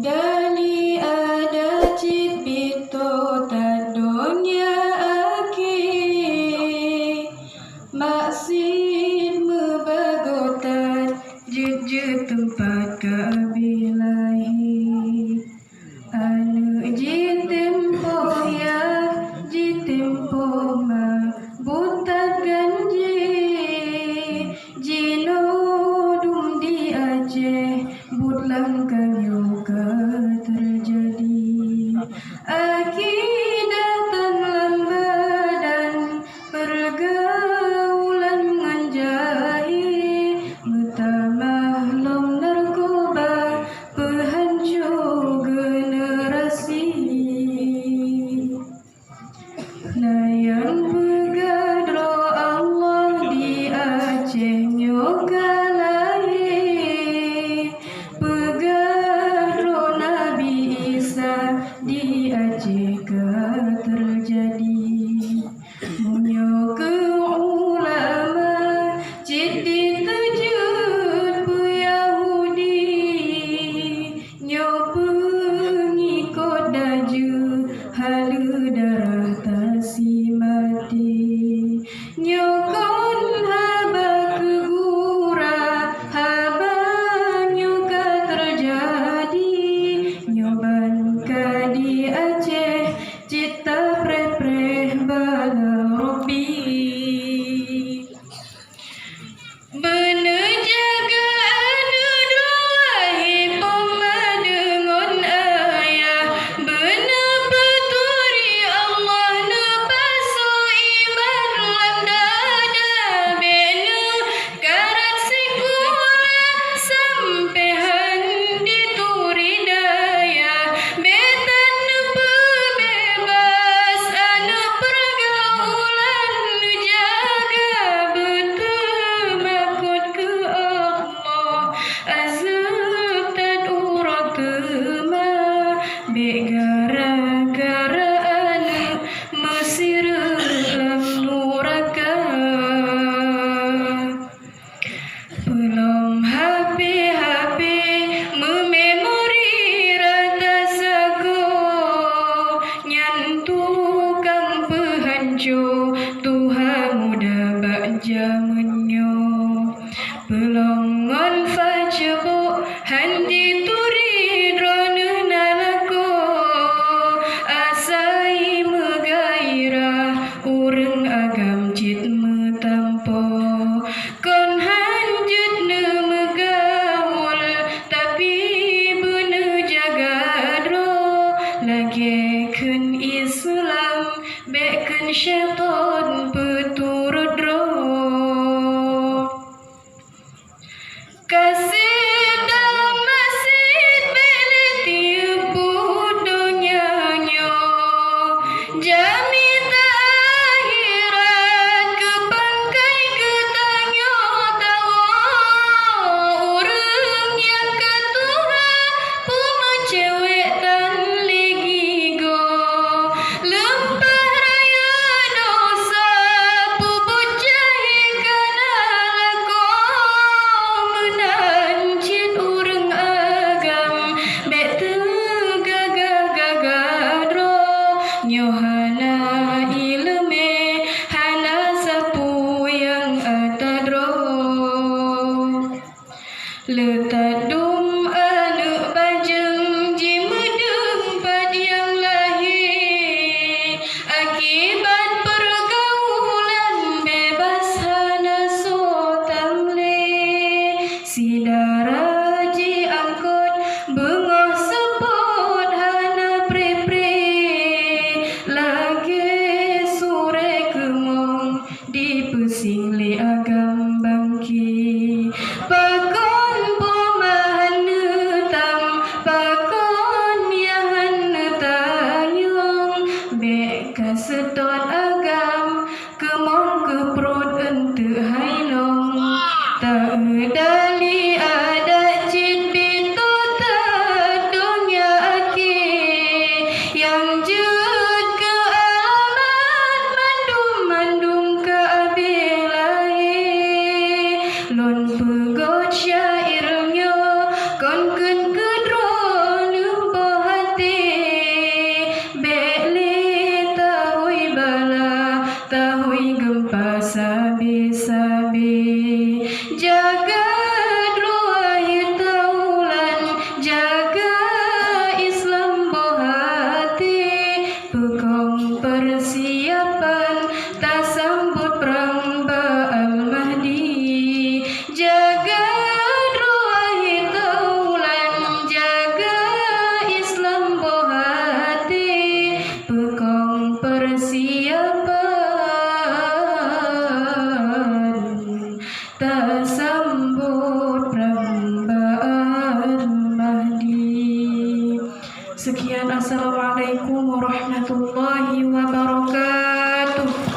Dali ada cit bito ta dunia akhir maksid mebagotan jut tempat kabilahi anu jitempo ya jitempo ma butat ganji jino dum di Aceh butlang kayu terjadi akidatan lambadan pergaulan nganjai mutamah lom narkoba penghancur generasi nayang pegadro Allah di Aceh nyogalai pegadro Nabi Isa di Aceh terjadi munyo ke ulama citi terjun pu Yahudi nyo pengikut daju halu darah tasi mati nyokon haba kegura haba nyuka terjadi nyoban ka di Aceh cita preh-preh bala Robi bener jaga anu doahi pemadengon ayah bener peturi Allah nepaso iman lam dada bener karat sikula sampehan dituri daya betan bebas anu pergaulan jaga betul makut ke Allah azab dan urat kema be gara-gara anu Mesir lam nuraka belum HP mememori rata sago nyantu kang pehancur Tuhan muda bak jamannya pelongon Facebook handi turi drone nalako asai megairah urang agam cit metampo kon hanjut ne megaul tapi bener jaga dro lagi kun Islam beken syaitan peturut dro kasih dalam masjid beli tiup dunia nyo jami akhirat ke bangkai ke tanyo tawa urang yang ketua puma cewek tan lagi go lempah raya dosa puput jahe kana lako menancit urang agam bek tegagah-gagah nyohana ilme hana sapu yang atadro letak dum anu bajeng jimedeng pad yang lahir akibat pergaulan bebas hana sotamle sidara ji angkut bengok sepot hana pre-pre lagi sore kemong di pusing li agam bangki pakon pomahan Sekian, assalamualaikum warahmatullahi wabarakatuh.